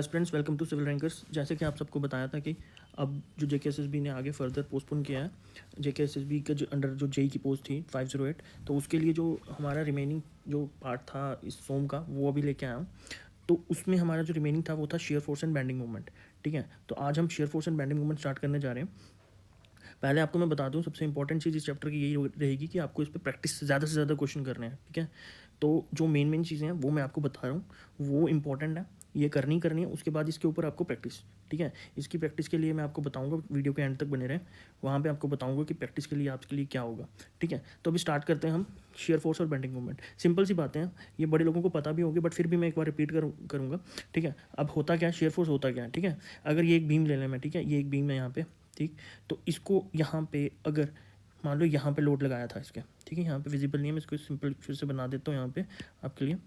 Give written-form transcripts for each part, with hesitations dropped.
Aspirants, welcome to Civil Rankers. जैसे कि आप सबको बताया था कि अब जो जेकेएसएसबी ने आगे फर्दर पोस्टपोन किया है, जेकेएसएसबी के जो अंडर जो जेई की पोस्ट थी 508, तो उसके लिए जो हमारा रिमेनिंग जो पार्ट था इस फॉर्म का वो अभी लेके आया हूँ। तो उसमें हमारा जो रिमेनिंग था वो था shear force and bending movement. ठीक है, तो आज हम shear force and bending movement start करने जा रहे हैं। पहले आपको मैं बता दूं, सबसे इंपॉर्टेंट चीज़ इस चैप्टर की यही रहेगी कि आपको इस पर प्रैक्टिस ज़्यादा से ज़्यादा क्वेश्चन करने हैं। ठीक है, तो जो मेन चीज़ें हैं वो मैं आपको बता रहा हूँ, वो इंपॉर्टेंट है, ये करनी है। उसके बाद इसके ऊपर आपको प्रैक्टिस, ठीक है, इसकी प्रैक्टिस के लिए मैं आपको बताऊंगा, वीडियो के एंड तक बने रहें, वहाँ पे आपको बताऊंगा कि प्रैक्टिस के लिए आपके लिए क्या होगा। ठीक है, तो अभी स्टार्ट करते हैं हम शेयर फोर्स और बेंडिंग मूवमेंट। सिंपल सी बातें हैं, ये बड़े लोगों को पता भी होगी, बट फिर भी मैं एक बार रिपीट करूँगा। ठीक है, अब होता क्या है, शेयर फोर्स होता क्या है। ठीक है, अगर ये एक बीम ले लें मैं, ठीक है, ये एक बीम है यहाँ पे, ठीक, तो इसको यहाँ पे अगर मान लो यहाँ पे लोड लगाया था इसके, ठीक है, यहाँ पे विजिबल नहीं है, मैं इसको सिंपल फिर से बना देता हूँ यहाँ पे आपके लिए।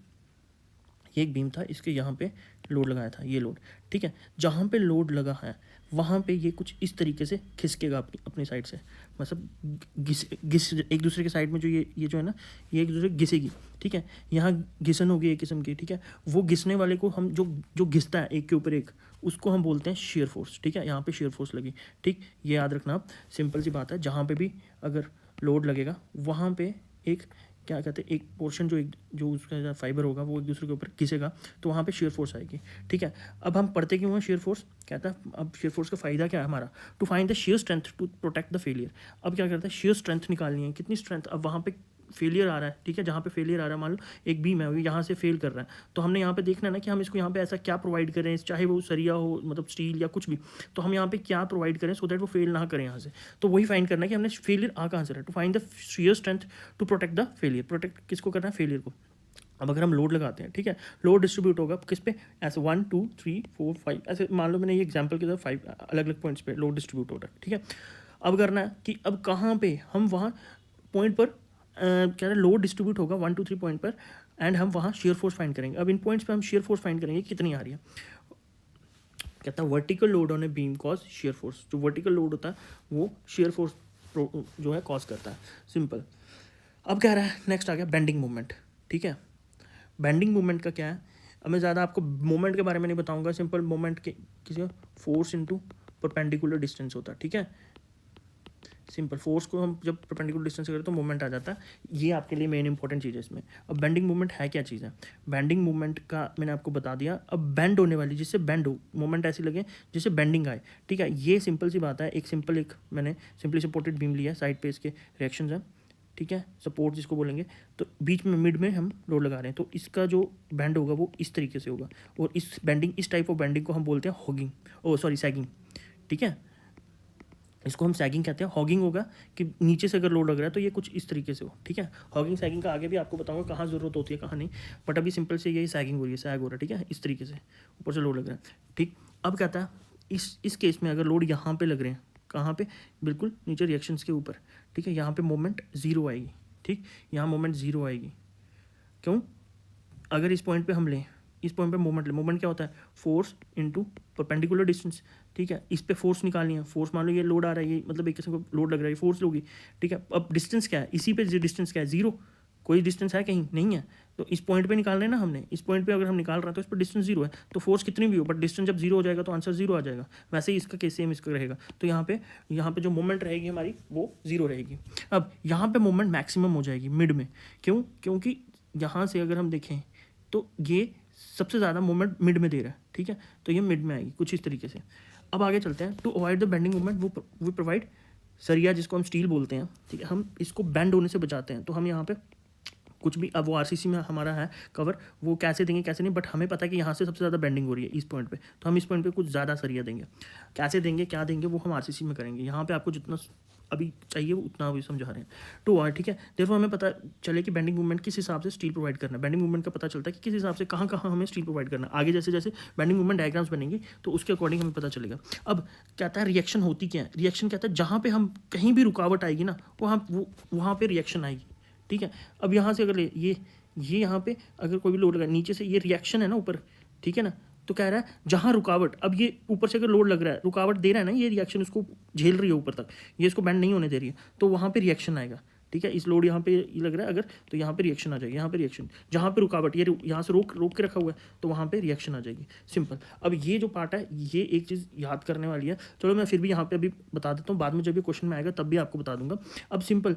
ये एक बीम था, इसके यहाँ पे लोड लगाया था, ये लोड, ठीक है, जहाँ पे लोड लगा है वहाँ पे ये कुछ इस तरीके से खिसकेगा अपनी साइड से, मतलब घिस एक दूसरे के साइड में जो ये जो है ना, ये एक दूसरे घिसेगी। ठीक है, यहाँ घिसन होगी एक किस्म की। ठीक है, वो घिसने वाले को हम जो घिसता है एक के ऊपर एक, उसको हम बोलते हैं शेयर फोर्स। ठीक है, यहाँ पे शेयर फोर्स लगी। ठीक, ये याद रखना आप, सिंपल सी बात है, जहाँ पे भी अगर लोड लगेगा वहाँ पे एक क्या कहते हैं, एक पोर्शन जो उसका फाइबर होगा वो एक दूसरे के ऊपर घिसेगा, तो वहाँ पे शेयर फोर्स आएगी। ठीक है, अब हम पढ़ते क्यों हैं शेयर फोर्स, कहता है अब शेयर फोर्स का फ़ायदा क्या है हमारा, to find the shear strength to protect the failure. अब क्या करता है, शेयर स्ट्रेंथ निकालनी है, कितनी स्ट्रेंथ, अब वहाँ पे फेलियर आ रहा है। ठीक है, जहाँ पे फेलियर आ रहा है, मान लो एक बीम है, यहाँ से फेल कर रहा है, तो हमने यहाँ पे देखना है ना कि हम इसको यहाँ पे ऐसा क्या प्रोवाइड करें, चाहे वो सरिया हो, मतलब स्टील या कुछ भी, तो हम यहाँ पे क्या प्रोवाइड करें सो दैट वो फेल ना करें यहाँ से। तो वही फाइंड करना है कि हमने फेलियर आ कहाँ से रहा है, to find the shear strength to protect the failure. Protect किसको करना है, फेलियर को। अब अगर हम लोड लगाते हैं, ठीक है, लोड डिस्ट्रीब्यूट होगा किस पे, ऐसे 1 2 3 4 5, ऐसे मान लो मैंने ये एग्जांपल के साथ 5 अलग अलग पॉइंट्स पे लोड डिस्ट्रीब्यूट हो रहा है। ठीक है, अब करना है कि अब कहाँ पे हम वहाँ पॉइंट पर क्या है, लोड डिस्ट्रीब्यूट होगा 1 2 3 पॉइंट पर, एंड हम वहाँ शेयर फोर्स फाइंड करेंगे। अब इन पॉइंट्स पे हम शेयर फोर्स फाइंड करेंगे कितनी आ रही है। कहता है vertical load on a beam cause shear force, जो वर्टिकल लोड होता है वो शेयर फोर्स जो है कॉज करता है, सिंपल। अब कह रहा है नेक्स्ट आ गया बेंडिंग मूवमेंट। ठीक है, बेंडिंग मूवमेंट का क्या है, अब मैं ज़्यादा आपको मूवमेंट के बारे में नहीं बताऊंगा, सिंपल मूवमेंट के किसी फोर्स इनटू परपेंडिकुलर डिस्टेंस होता है। ठीक है, सिंपल फोर्स को हम जब परपेंडिकुलर डिस्टेंस करें तो मूवमेंट आ जाता है, ये आपके लिए मेन इंपॉर्टेंट चीज़ है इसमें। अब बेंडिंग मूवमेंट है क्या चीज़ है, बेंडिंग मूवमेंट का मैंने आपको बता दिया। अब बेंड होने वाली, जिससे बेंड हो, मूवमेंट ऐसी लगे जिससे बेंडिंग आए। ठीक है, ये सिंपल सी बात है, एक मैंने सिंपली सपोर्टेड बीम लिया, साइड पे इसके रिएक्शंस हैं। ठीक है, सपोर्ट जिसको बोलेंगे, तो बीच में मिड में हम लोड लगा रहे हैं, तो इसका जो बैंड होगा वो इस तरीके से होगा, और इस बेंडिंग, इस टाइप ऑफ बेंडिंग को हम बोलते हैं हॉगिंग, सैगिंग। ठीक है, इसको हम सैगिंग कहते हैं। हॉगिंग होगा कि नीचे से अगर लोड लग रहा है तो ये कुछ इस तरीके से हो। ठीक है, हॉगिंग सैगिंग का आगे भी आपको बताऊंगा कहाँ ज़रूरत होती है कहाँ नहीं, बट अभी सिंपल से यही सैगिंग हो रही है, सैग हो रहा है। ठीक है, इस तरीके से ऊपर से लोड लग रहा है। ठीक, अब कहता है इस केस में अगर लोड यहाँ पे लग रहे हैं, कहाँ पे, बिल्कुल नीचे रिएक्शंस के ऊपर। ठीक है, यहाँ पे मोमेंट ज़ीरो आएगी। ठीक, यहाँ मोमेंट ज़ीरो आएगी, क्यों, अगर इस पॉइंट पे हम लें, इस पॉइंट पे मोमेंट ले, मोमेंट क्या होता है, फोर्स इनटू परपेंडिकुलर डिस्टेंस। ठीक है, इस पे फोर्स निकालनी है, फोर्स मान लो ये लोड आ रहा है, ये मतलब एक किस्म का लोड लग रहा है, फोर्स लोगी। ठीक है, अब डिस्टेंस क्या है, इसी पे डिस्टेंस क्या है, जीरो, कोई डिस्टेंस है कहीं नहीं है, तो इस पॉइंट पे निकाल रहे हैं ना हमने, इस पॉइंट पे अगर हम निकाल रहे हैं तो इस पर डिस्टेंस जीरो है, तो फोर्स कितनी भी हो बट डिस्टेंस जब जीरो हो जाएगा तो आंसर जीरो आ जाएगा। वैसे ही इसका केस सेम इसका रहेगा, तो यहाँ पे जो मोमेंट रहेगी हमारी वो जीरो रहेगी। अब यहाँ पे मोमेंट मैक्सिमम हो जाएगी मिड में, क्यों, क्योंकि यहाँ से अगर हम देखें तो ये सबसे ज़्यादा मोमेंट मिड में दे रहा है। ठीक है, तो ये मिड में आएगी कुछ इस तरीके से। अब आगे चलते हैं, to avoid the bending movement वो प्रोवाइड सरिया, जिसको हम स्टील बोलते हैं। ठीक है, हम इसको बेंड होने से बचाते हैं, तो हम यहाँ पे कुछ भी, अब वो आरसीसी में हमारा है कवर, वो कैसे देंगे कैसे नहीं, बट हमें पता है कि यहाँ से सबसे ज़्यादा बेंडिंग हो रही है इस पॉइंट पे, तो हम इस पॉइंट पे कुछ ज़्यादा सरिया देंगे। कैसे देंगे क्या देंगे वो हम आरसीसी में करेंगे, यहाँ पे आपको जितना अभी चाहिए वो उतना अभी समझा रहे हैं। टू और ठीक है, देखो हमें पता चले कि बेंडिंग मूवमेंट किस हिसाब से स्टील प्रोवाइड करना है, बेंडिंग मूवमेंट का पता चलता है कि किस हिसाब से कहाँ कहाँ हमें स्टील प्रोवाइड करना है। आगे जैसे जैसे बेंडिंग मूवमेंट डायग्राम्स बनेंगे तो उसके अकॉर्डिंग हमें पता चलेगा। अब कहता है रिएक्शन होती क्या है, रिएक्शन कहता है जहाँ पे हम कहीं भी रुकावट आएगी ना वहाँ पे रिएक्शन आएगी। ठीक है, अब यहाँ से अगर ये यहाँ पे अगर कोई भी लोड लगा, नीचे से ये रिएक्शन है ना ऊपर, ठीक है ना, तो कह रहा है जहाँ रुकावट, अब ये ऊपर से अगर लोड लग रहा है, रुकावट दे रहा है ना, ये रिएक्शन उसको झेल रही है ऊपर तक, ये इसको बेंड नहीं होने दे रही है, तो वहाँ पे रिएक्शन आएगा। ठीक है। इस लोड यहाँ पे ये लग रहा है अगर, तो यहाँ पे रिएक्शन आ जाएगी, यहाँ पे रिएक्शन, जहाँ पे रुकावट ये यहाँ से रोक के रखा हुआ है तो वहाँ पे रिएक्शन आ जाएगी, सिंपल। अब ये जो पार्ट है ये एक चीज़ याद करने वाली है, चलो मैं फिर भी यहाँ पे अभी बता देता हूँ, बाद में जब ये क्वेश्चन में आएगा तब भी आपको बता दूंगा। अब सिंपल,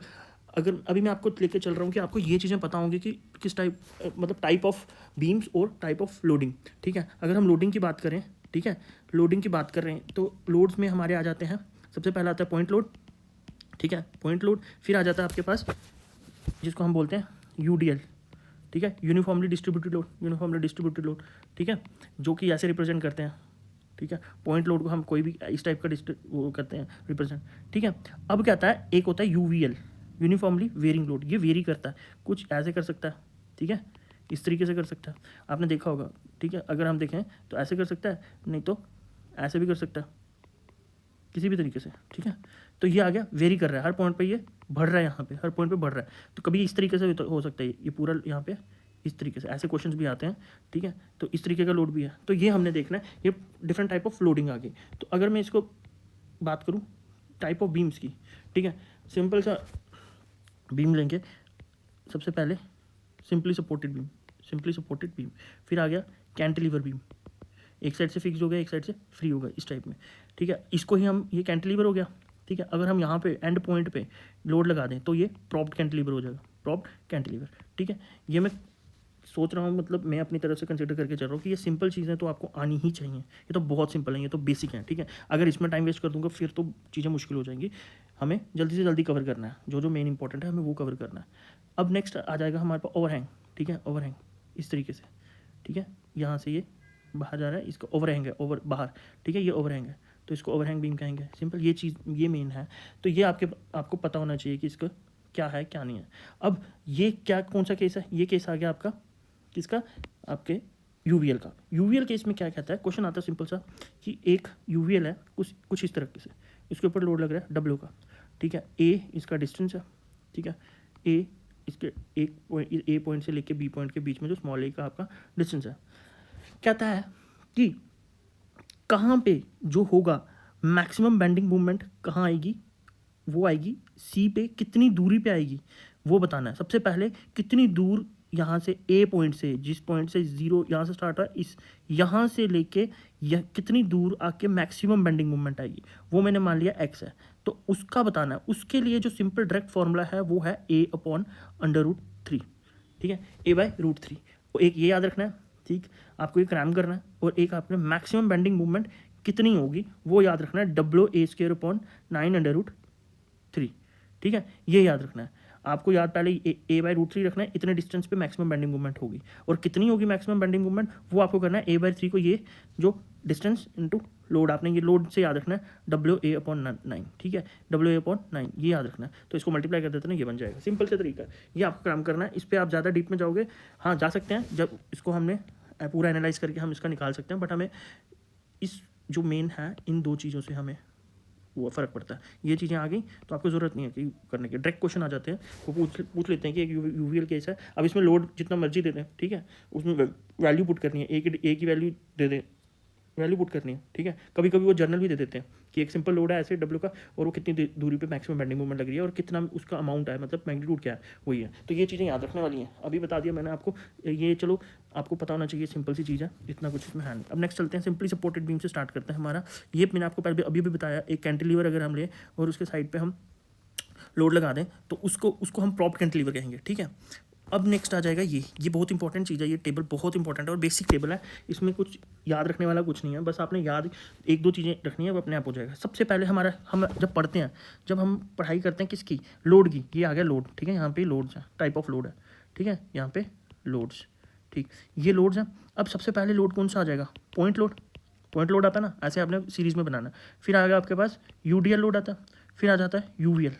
अगर अभी मैं आपको लेके चल रहा हूँ कि आपको ये चीज़ें पता होंगी कि किस टाइप, मतलब टाइप ऑफ बीम्स और टाइप ऑफ लोडिंग, ठीक है। अगर हम लोडिंग की बात करें, ठीक है, लोडिंग की बात कर रहे हैं तो लोड्स में हमारे आ जाते हैं, सबसे पहला आता है पॉइंट लोड, ठीक है, पॉइंट लोड। फिर आ जाता है आपके पास जिसको हम बोलते हैं यूडीएल, ठीक है, uniformly distributed load, uniformly distributed load, ठीक है, जो कि ऐसे रिप्रेजेंट करते हैं, ठीक है। पॉइंट लोड को हम कोई भी इस टाइप का वो करते हैं रिप्रेजेंट, ठीक है। अब क्या आता है, एक होता है यूवीएल, यूनिफॉर्मली वेरिंग लोड, ये वेरी करता है, कुछ ऐसे कर सकता है, ठीक है, इस तरीके से कर सकता है, आपने देखा होगा, ठीक है। अगर हम देखें तो ऐसे कर सकता है, नहीं तो ऐसे भी कर सकता है, किसी भी तरीके से, ठीक है। तो ये आ गया, वेरी कर रहा है, हर पॉइंट पे ये बढ़ रहा है, यहाँ पे हर पॉइंट पे बढ़ रहा है। तो कभी इस तरीके से भी तो हो सकता है, ये पूरा यहाँ पे इस तरीके से, ऐसे क्वेश्चंस भी आते हैं, ठीक है। तो इस तरीके का लोड भी है, तो ये हमने देखना है, ये डिफरेंट टाइप ऑफ लोडिंग आ गई। तो अगर मैं इसको बात करूँ टाइप ऑफ बीम्स की, ठीक है, सिंपल सा बीम लेंगे, सबसे पहले simply supported beam, simply supported beam, फिर आ गया कैंटिलीवर बीम, एक साइड से फिक्स हो गया, एक साइड से फ्री हो गया, इस टाइप में, ठीक है। इसको ही हम, ये कैंटिलीवर हो गया, ठीक है। अगर हम यहाँ पे एंड पॉइंट पे लोड लगा दें तो ये प्रॉप्ड कैंटिलीवर हो जाएगा, प्रॉप्ड कैंटिलीवर, ठीक है। ये मैं सोच रहा हूँ, मतलब मैं अपनी तरफ से कंसिडर करके चल रहा हूँ कि ये सिंपल चीज़ें तो आपको आनी ही चाहिए, ये तो बहुत सिंपल है, ये तो बेसिक है, ठीक है। अगर इसमें टाइम वेस्ट कर दूंगा फिर तो चीज़ें मुश्किल हो जाएंगी, हमें जल्दी से जल्दी कवर करना है, जो मेन इंपॉर्टेंट है हमें वो कवर करना है। अब नेक्स्ट आ जाएगा हमारे पास ओवरहैंग, ठीक है, ओवरहैंग इस तरीके से, ठीक है, यहाँ से ये बाहर जा रहा है, इसका ओवरहैंग है, ओवर बाहर, ठीक है, ये ओवरहैंग है, तो इसको ओवरहैंग बीम कहेंगे, सिंपल, ये चीज़ ये मेन है। तो ये आपको पता होना चाहिए कि इसका क्या है क्या नहीं है। अब ये क्या, कौन सा केस है, ये केस आ गया आपका किसका, आपके यूवीएल का। यूवीएल केस में क्या कहता है, क्वेश्चन आता है सिंपल सा कि एक यूवीएल है कुछ इस तरीके से, इसके ऊपर लोड लग रहा है डब्ल्यू का, ठीक है, ए इसका डिस्टेंस है, ठीक है, ए इसके ए पॉइंट से लेके बी पॉइंट के बीच में जो स्मॉल ए का आपका डिस्टेंस है, कहता है कि कहाँ पे जो होगा मैक्सिमम बेंडिंग मूवमेंट कहाँ आएगी, वो आएगी सी पे, कितनी दूरी पे आएगी वो बताना है। सबसे पहले कितनी दूर यहाँ से ए पॉइंट से, जिस पॉइंट से जीरो यहाँ से स्टार्ट हुआ, इस यहाँ से लेके यह कितनी दूर आके मैक्सिमम बेंडिंग मूवमेंट आएगी, वो मैंने मान लिया एक्स है, तो उसका बताना है। उसके लिए जो सिंपल डायरेक्ट फॉर्मूला है वो है A/√3, ठीक है, A/√3। एक ये याद रखना है, ठीक, आपको ये क्रैम करना है, और एक आपने मैक्सिमम बेंडिंग मूवमेंट कितनी होगी वो याद रखना है, WA²/9√3, ठीक है, ये याद रखना है आपको। याद पहले A/√3 रखना है, इतने डिस्टेंस पे मैक्सिमम बेंडिंग मूवमेंट होगी, और कितनी होगी मैक्सिमम बेंडिंग मूवमेंट वो आपको करना है A/3 को, ये जो डिस्टेंस इनटू लोड, आपने ये लोड से याद रखना है WA/9, ठीक है, WA/9 ये याद रखना है। तो इसको मल्टीप्लाई कर देते हैं ना, ये बन जाएगा, सिंपल से तरीका है, ये आपको काम करना है। इस पर आप ज़्यादा डीप में जाओगे, हाँ जा सकते हैं, जब इसको हमने पूरा एनालाइज करके हम इसका निकाल सकते हैं, बट हमें इस जो मेन है इन दो चीज़ों से हमें वो फ़र्क पड़ता है। ये चीज़ें आ गई तो आपको ज़रूरत नहीं है कि करने की, डायरेक्ट क्वेश्चन आ जाते हैं, वो पूछ लेते हैं कि एक यूवीएल केस है, अब इसमें लोड जितना मर्जी दे दें, ठीक है, उसमें वैल्यू पुट करनी है, ए की वैल्यू दे दें, वैल्यू पुट करनी है, ठीक है। कभी कभी वो जर्नल भी दे देते हैं कि एक सिंपल लोड है ऐसे डब्ल्यू का, और वो कितनी दूरी पे मैक्सिमम बेंडिंग मूवमेंट लग रही है, और कितना उसका अमाउंट है, मतलब मैग्नीट्यूड क्या है वही है। तो ये चीज़ें याद रखने वाली हैं, अभी बता दिया मैंने आपको, ये चलो आपको पता होना चाहिए, सिंपल सी चीज़ है, इतना कुछ इसमें है नहीं। अब नेक्स्ट चलते हैं, सिंपली सपोर्टेड बीम से स्टार्ट करते हैं हमारा। ये मैंने आपको पहले अभी भी बताया, एक कैंटिलीवर अगर हम लें और उसके साइड पर हम लोड लगा दें तो उसको हम प्रॉप्ड कैंटिलीवर कहेंगे, ठीक है। अब नेक्स्ट आ जाएगा ये बहुत इंपॉर्टेंट चीज़ है, ये टेबल बहुत इंपॉर्टेंट है और बेसिक टेबल है, इसमें कुछ याद रखने वाला कुछ नहीं है, बस आपने याद एक दो चीज़ें रखनी है, वो अपने आप हो जाएगा। सबसे पहले हमारा, हम जब पढ़ते हैं, जब हम पढ़ाई करते हैं किसकी, लोड की, ये आ गया लोड, ठीक है, यहाँ पे लोड्स है, टाइप ऑफ लोड है, ठीक है, यहाँ पे लोड्स, ठीक, ये लोड्स हैं। अब सबसे पहले लोड कौन सा आ जाएगा, पॉइंट लोड आता है ना, ऐसे आपने सीरीज़ में बनाना। फिर आ गया आपके पास यूडीएल लोड आता है, फिर आ जाता है यूवीएल,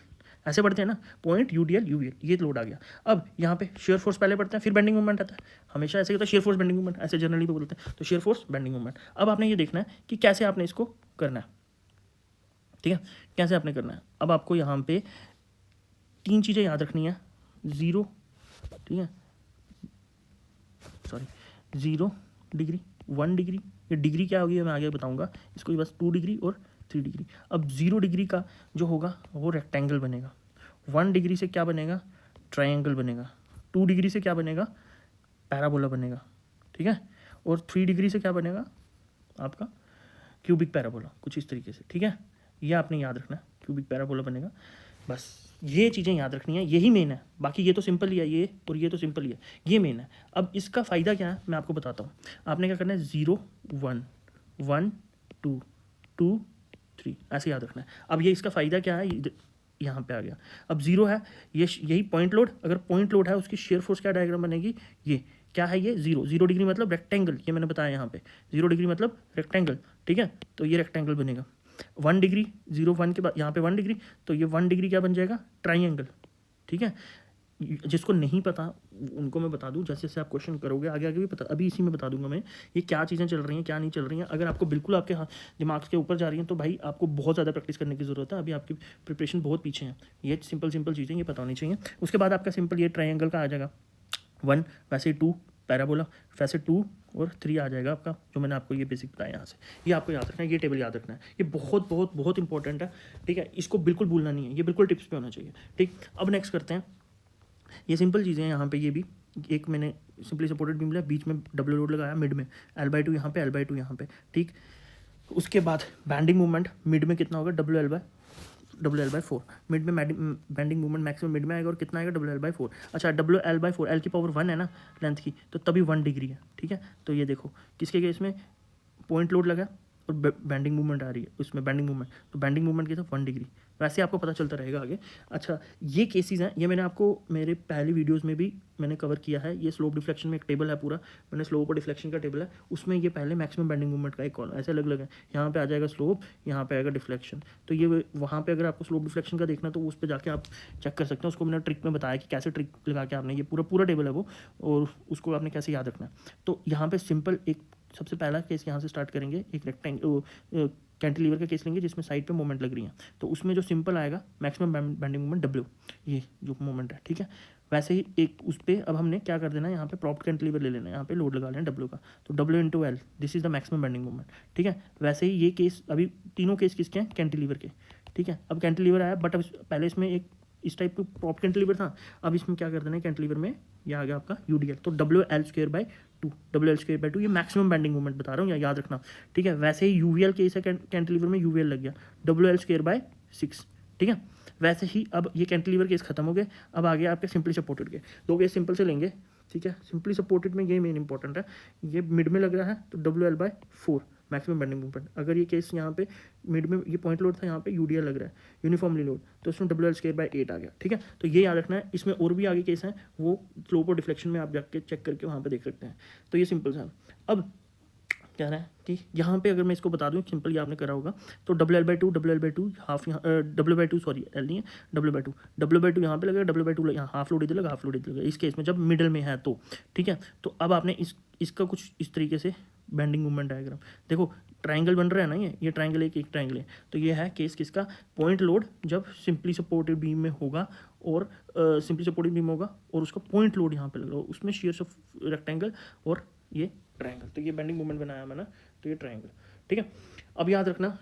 ऐसे पढ़ते हैं ना, पॉइंट, यूडीएल, यूवीएल, ये लोड आ गया। अब यहाँ पे शेयर फोर्स पहले पढ़ते हैं, फिर बेंडिंग मूवमेंट आता है, हमेशा ऐसे होता है, शेयर फोर्स बेंडिंग मूवमेंट, ऐसे जनरली पे बोलते हैं, तो शेयर फोर्स बेंडिंग मूवमेंट। अब आपने ये देखना है कि कैसे आपने इसको करना है, ठीक है, कैसे आपने करना है। अब आपको यहाँ पे 3 चीज़ें याद रखनी है, 0, ठीक है, सॉरी 0 डिग्री, 1 डिग्री, ये डिग्री क्या होगी मैं आगे बताऊँगा इसको, बस 2 डिग्री और 3 डिग्री। अब 0 डिग्री का जो होगा वो रेक्टेंगल बनेगा, 1 डिग्री से क्या बनेगा, ट्रायंगल बनेगा, 2 डिग्री से क्या बनेगा, पैराबोला बनेगा, ठीक है, और 3 डिग्री से क्या बनेगा आपका क्यूबिक पैराबोला, कुछ इस तरीके से, ठीक है। ये आपने याद रखना है, क्यूबिक पैराबोला बनेगा, बस ये चीज़ें याद रखनी है, यही मेन है। बाकी ये तो सिंपल ही है, ये और ये तो सिंपल ही है, ये मेन है। अब इसका फ़ायदा क्या है मैं आपको बताता हूँ। आपने क्या करना है, 0 1 1 2 2 3 ऐसे याद रखना है। अब ये इसका फ़ायदा क्या है, यहाँ पे आ गया। अब 0 है, ये यही पॉइंट लोड, अगर पॉइंट लोड है उसकी शेयर फोर्स क्या डायग्राम बनेगी, ये क्या है, ये 0 डिग्री मतलब रेक्टेंगल, ये मैंने बताया यहाँ पे 0 डिग्री मतलब रेक्टेंगल, ठीक है। तो ये रेक्टेंगल बनेगा। 1 डिग्री, 0 1 के बाद यहाँ पे 1 डिग्री, तो ये 1 डिग्री क्या बन जाएगा, ट्राइंगल, ठीक है। जिसको नहीं पता उनको मैं बता दूं, जैसे जैसे आप क्वेश्चन करोगे आगे आगे भी पता, अभी इसी में बता दूंगा मैं ये क्या चीज़ें चल रही हैं क्या नहीं चल रही हैं। अगर आपको बिल्कुल आपके दिमाग के ऊपर जा रही हैं तो भाई आपको बहुत ज़्यादा प्रैक्टिस करने की ज़रूरत है, अभी आपकी प्रिपरेशन बहुत पीछे है। ये सिंपल सिंपल चीज़ें ये पता होनी चाहिए। उसके बाद आपका सिंपल ये ट्राइंगल का आ जाएगा 1, वैसे 2 पैराबोला, वैसे 2 और 3 आ जाएगा आपका, जो मैंने आपको ये बेसिक बताया यहाँ से। ये आपको याद रखना है, ये टेबल याद रखना है, ये बहुत बहुत बहुत इंपॉर्टेंट है, ठीक है। इसको बिल्कुल भूलना नहीं है, ये बिल्कुल टिप्स पे होना चाहिए, ठीक। अब नेक्स्ट करते हैं, ये सिंपल चीज़ें हैं यहाँ पे। ये भी एक मैंने सिंपली सपोर्टेड बीम लिया, बीच में डब्ल्यू लोड लगाया, मिड में L/2 यहाँ पे, L/2 यहाँ पे, ठीक। उसके बाद बैंडिंग मूवमेंट मिड में कितना होगा, WL/4, मिड में बैंडिंग मूवमेंट मैक्सिमम मिड में आएगा, और कितना आएगा, WL/4। अच्छा, WL/4 L की पावर 1 है ना लेंथ की, तो तभी 1 डिग्री है, ठीक है। तो ये देखो किसके केस में पॉइंट लोड लगा और बैंडिंग मूवमेंट आ रही है, उसमें बैंडिंग मूवमेंट, तो बैंडिंग मूवमेंट के साथ 1 डिग्री, वैसे आपको पता चलता रहेगा आगे। अच्छा, ये केसेस हैं, ये मैंने आपको मेरे पहले वीडियोस में भी मैंने कवर किया है। ये स्लोप डिफ्लेक्शन में एक टेबल है पूरा, मैंने स्लोप और डिफ्लेक्शन का टेबल है, उसमें ये पहले मैक्सिमम बैंडिंग मूवमेंट का एक कॉलम ऐसे अलग अलग है। यहाँ पे आ जाएगा स्लोप, यहाँ पे आएगा डिफ्लेक्शन, तो ये वहाँ पे अगर आपको स्लोप डिफ्लेक्शन का देखना तो उस पर जाके आप चेक कर सकते हैं। उसको मैंने ट्रिक में बताया कि कैसे ट्रिक लगा के आपने, ये पूरा पूरा टेबल है वो, और उसको आपने कैसे याद रखना है। तो यहाँ पे सिंपल एक सबसे पहला केस यहाँ से स्टार्ट करेंगे, एक कैंटिलीवर का केस लेंगे जिसमें साइड पे मोमेंट लग रही है, तो उसमें जो सिंपल आएगा मैक्सिमम बैंडिंग मोमेंट W, ये जो मोमेंट है, ठीक है। वैसे ही एक उस पर अब हमने क्या कर देना है, यहाँ पे प्रॉप्ड कैंटिलीवर ले लेना है, यहाँ पे लोड लगा लेना W का, तो W/L, this is the maximum bending moment, ठीक है। वैसे ही ये केस, अभी तीनों केस किसके हैं, कैंटिलीवर के, ठीक है। अब कैंटिलीवर आया, बट अब पहले इसमें एक इस टाइप का प्रॉप कैंटिलीवर था, अब इसमें क्या कर देना है, कैंटिलीवर में ये आ गया आपका UDL, तो WL/2, WL/2 ये मैक्सिमम बैंडिंग मूवमेंट बता रहा हूँ, याद रखना, ठीक है। वैसे ही UVL केस है, कैंटिलीवर में UVL लग गया, WL/6, ठीक है। वैसे ही अब ये कैंटिलीवर केस खत्म हो गए, अब आ गया आपके सिंपली सपोर्टेड के, दो केस सिंपल से लेंगे, ठीक है। सिंपली सपोर्टेड में ये मेन इंपॉर्टेंट है, ये मिड में लग रहा है तो WL/4 मैक्सिमम बैंडिंग मूवमेंट। अगर ये केस यहाँ पे मिड में ये पॉइंट लोड था, यहाँ पे UDL लग रहा है, यूनिफॉर्मली लोड, तो उसमें WL/8 आ गया, ठीक है। तो ये याद रखना है। इसमें और भी आगे केस हैं, वो स्लोप और डिफ्लेक्शन में आप जाके चेक करके वहाँ पे देख सकते हैं। तो ये सिंपल सा। अब कह रहा है कि यहाँ पे अगर मैं इसको बता दूँ, सिंपल ये आपने करा होगा, तो WL/2 हाफ यहाँ W/2 सॉरी L नहीं है, W/2 यहाँ पे लगेगा, W/2 यहाँ हाफ लोड इधर लगा, हाफ लोड इधर लगा, इस केस में जब मिडल में है तो, ठीक है। तो अब आपने इसका कुछ इस तरीके से बैंडिंग मूवमेंट डायग्राम देखो, ट्राइंगल बन रहा है ना, ये ट्राइंगल एक ट्राइंगल है, तो ये है केस किसका, पॉइंट लोड जब सिंपली सपोर्टेड बीम में होगा, और सिंपली सपोर्टेड बीम होगा और उसका पॉइंट लोड यहाँ पे लग रहा हो, उसमें शेयर्स ऑफ रेक्टेंगल और ये ट्रायंगल, तो ये बेंडिंग मोमेंट बनाया मैंने, तो ये ट्रायंगल, ठीक है। अब याद रखना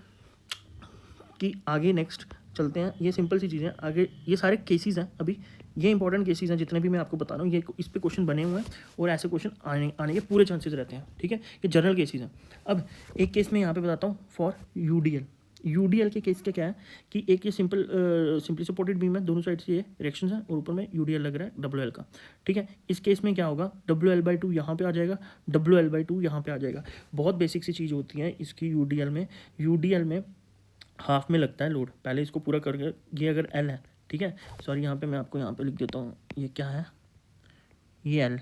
कि आगे नेक्स्ट चलते हैं, ये सिंपल सी चीज़ें आगे, ये सारे केसेस हैं, अभी ये इंपॉर्टेंट केसेस हैं जितने भी मैं आपको बता रहा हूँ, ये इस पे क्वेश्चन बने हुए हैं, और ऐसे क्वेश्चन आने के पूरे चांसेस रहते हैं, ठीक है। ये जनरल केसेस हैं। अब एक केस में यहाँ पे बताता हूँ फॉर UDL के केस का क्या है कि एक ये सिंपली सपोर्टेड बीम है, दोनों साइड से ये रिएक्शन है, और ऊपर में UDL लग रहा है WL का, ठीक है। इस केस में क्या होगा, WL/2 यहाँ पे आ जाएगा, WL/2 यहाँ पे आ जाएगा। बहुत बेसिक सी चीज़ होती है इसकी UDL में हाफ में लगता है लोड, पहले इसको पूरा करके, ये अगर L है, ठीक है, सॉरी यहाँ पे मैं आपको यहाँ पे लिख देता हूँ, ये क्या है, ये L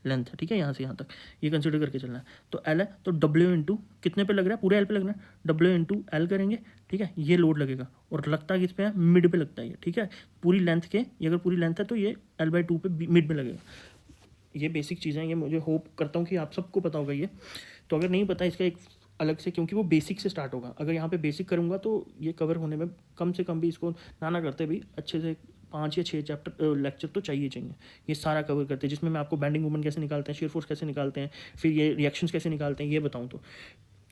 लेंथ है, ठीक है, यहाँ से यहाँ तक ये कंसिडर करके चलना है। तो L है, तो W कितने पे लग रहा है, पूरे L पे लगना है, W/L करेंगे, ठीक है। ये लोड लगेगा, और लगता है किस पे है, मिड पे लगता है ये, ठीक है। पूरी लेंथ के, ये अगर पूरी लेंथ है तो ये L/2 पे मिड में लगेगा। ये बेसिक चीज़ें हैं, ये मुझे होप करता हूँ कि आप सबको पता होगा ये। तो अगर नहीं पता इसका एक अलग से, क्योंकि वो बेसिक से स्टार्ट होगा, अगर यहाँ पे बेसिक करूँगा तो ये कवर होने में कम से कम भी, इसको ना करते भी अच्छे से 5 या 6 चैप्टर लेक्चर तो चाहिए ये सारा कवर करते हैं, जिसमें मैं आपको बैंडिंग मूवमेंट कैसे निकालते हैं, शेयर फोर्स कैसे निकालते हैं, फिर ये रिएक्शंस कैसे निकालते हैं ये बताऊँ तो।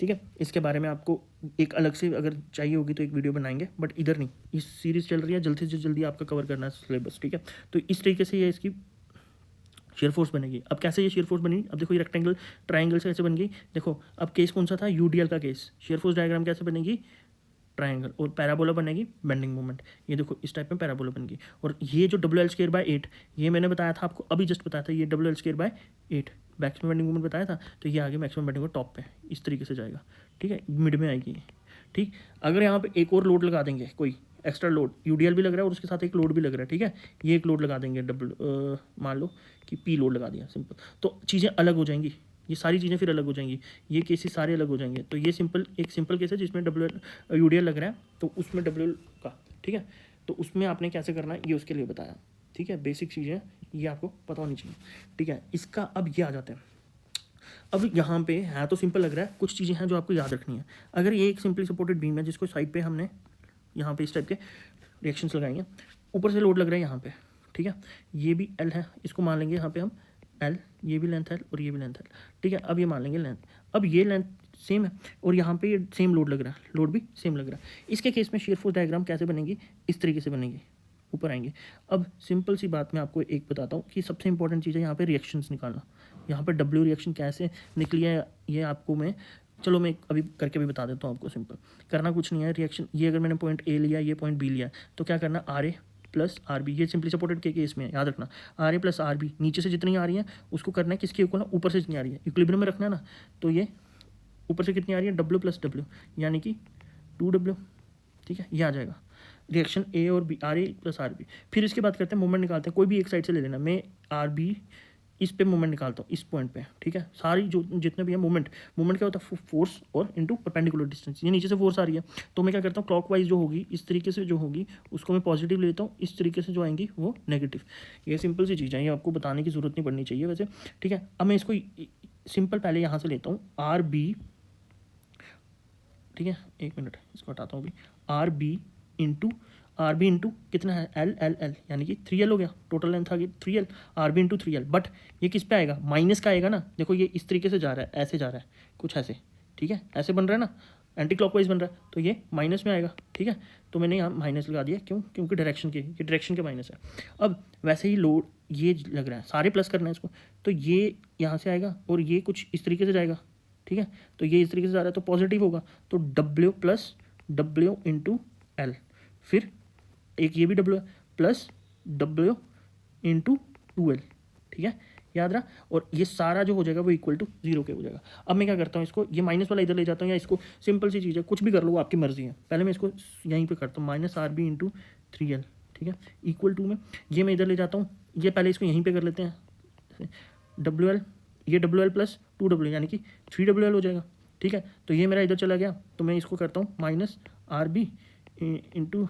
ठीक है, इसके बारे में आपको एक अलग से अगर चाहिए होगी तो एक वीडियो बनाएंगे, बट इधर नहीं, इस सीरीज़ चल रही है, जल्दी से जल्दी आपका कवर करना है सिलेबस। ठीक है, तो इस तरीके से ये इसकी शेयर फोर्स बनेगी। अब कैसे ये शेयर फोर्स बनेगी, अब देखो ये रेक्टेंगल ट्राइंगल से ऐसे बन गई। देखो अब केस कौन सा था, यूडीएल का केस। शेयर फोर्स डायग्राम कैसे बनेगी, ट्राइंगल, और पैराबोला बनेगी बेंडिंग मोमेंट। ये देखो इस टाइप में पैराबोला बन गई। और ये जो WL²/8 ये मैंने बताया था आपको, अभी जस्ट बताया था, ये WL²/8 मैक्सिमम बेंडिंग मोमेंट बताया था, तो ये आगे मैक्सिमम बेंडिंग मोमेंट टॉप पे इस तरीके से जाएगा। ठीक है, मिड में आएगी ये। ठीक, अगर यहाँ पे एक और लोड लगा देंगे, कोई एक्स्ट्रा लोड, यूडीएल भी लग रहा है और उसके साथ एक लोड भी लग रहा है। ठीक है, ये एक लोड लगा देंगे, मान लो कि पी लोड लगा दिया, सिंपल, तो चीज़ें अलग हो जाएंगी, ये सारी चीज़ें फिर अलग हो जाएंगी, ये केसेस सारे अलग हो जाएंगे। तो ये एक सिंपल केस है जिसमें यूडीएल लग रहा है, तो उसमें डब्ल्यू का, ठीक है, तो उसमें आपने कैसे करना है ये उसके लिए बताया। ठीक है, बेसिक चीज़ें ये आपको पता होनी चाहिए। ठीक है, इसका अब ये आ जाते हैं। अब यहाँ पे है तो सिंपल लग रहा है, कुछ चीज़ें हैं जो आपको याद रखनी है। अगर ये एक सिंपली सपोर्टेड बीम है जिसको साइड पे हमने यहाँ पे इस टाइप के रिएक्शंस लगाएंगे, ऊपर से लोड लग रहा है यहाँ पे, ठीक है, ये भी एल है, इसको मान लेंगे यहाँ पे हम एल, ये भी लेंथ है और ये भी लेंथ है। ठीक है, अब ये मान लेंगे लेंथ, अब ये लेंथ सेम है और यहाँ पे ये सेम लोड लग रहा है, लोड भी सेम लग रहा है। इसके केस में शेयर फोर्स डायग्राम कैसे बनेगी, इस तरीके से बनेगी, ऊपर आएंगे। अब सिंपल सी बात मैं आपको एक बताता हूँ कि सबसे इंपॉर्टेंट चीज़ है यहाँ पे रिएक्शंस निकालना। यहाँ पर डब्ल्यू रिएक्शन कैसे निकली है ये आपको मैं, चलो मैं अभी करके भी बता देता हूँ आपको। सिंपल करना कुछ नहीं है, रिएक्शन ये अगर मैंने पॉइंट ए लिया, ये पॉइंट बी लिया, तो क्या करना, R A plus R B, ये सिंपली सपोर्टेड के केस में है, याद रखना, R A plus R B नीचे से जितनी आ रही है उसको करना है किसके इक्वल, ऊपर से जितनी आ रही है इक्विलिब्रियम में रखना है ना, तो ये ऊपर से कितनी आ रही है, डब्ल्यू प्लस डब्ल्यू, यानी कि 2W। ठीक है, ये आ जाएगा रिएक्शन ए और B, R A plus R B. फिर इसके बाद करते हैं मोमेंट निकालते हैं, कोई भी एक साइड से ले लेना, मैं आर बी इस पे मोमेंट निकालता हूँ, इस पॉइंट पे। ठीक है, सारी जो जितने भी है मोमेंट क्या होता है, फोर्स और इनटू परपेंडिकुलर डिस्टेंस, ये नीचे से फोर्स आ रही है, तो मैं क्या करता हूँ, क्लॉकवाइज जो होगी इस तरीके से जो होगी उसको मैं पॉजिटिव लेता हूँ, इस तरीके से जो आएंगी वो नेगेटिव। ये सिंपल सी चीज़ है, ये आपको बताने की जरूरत नहीं पड़नी चाहिए वैसे। ठीक है, अब मैं इसको सिंपल पहले यहाँ से लेता हूँ आर बी, ठीक है, एक मिनट इसको हटाता हूँ अभी, आर बी इंटू कितना है, एल एल एल, यानी कि 3L हो गया, टोटल लेंथ आ गई 3L, are B into 3L। But ये किस पे आएगा, माइनस का आएगा ना, देखो ये इस तरीके से जा रहा है, ऐसे जा रहा है कुछ ऐसे, ठीक है, ऐसे बन रहा है ना, एंटी क्लॉकवाइज बन रहा है, तो ये माइनस में आएगा। ठीक है, तो मैंने यहाँ माइनस लगा दिया, क्यों, क्योंकि डायरेक्शन के, ये डायरेक्शन के माइनस है। अब वैसे ही लोड ये लग रहा है, सारे प्लस करना है इसको, तो ये यहाँ से आएगा और ये कुछ इस तरीके से जाएगा। ठीक है, तो ये इस तरीके से जा रहा है तो पॉजिटिव होगा, तो W plus W into L, फिर एक ये भी W plus W into 2L। ठीक है, याद रहा, और ये सारा जो हो जाएगा वो इक्वल टू 0 के हो जाएगा। अब मैं क्या करता हूँ, इसको ये माइनस वाला इधर ले जाता हूँ, या इसको सिंपल सी चीज़ है, कुछ भी कर लो आपकी मर्जी है। पहले मैं इसको यहीं पे करता हूँ, minus R B into 3L। ठीक है, इक्वल टू में ये मैं इधर ले जाता हूँ, ये पहले इसको यहीं पर कर लेते हैं, WL, ये WL प्लस 2W यानी कि 3WL हो जाएगा। ठीक है, तो ये मेरा इधर चला गया, तो मैं इसको करता हूँ minus R B into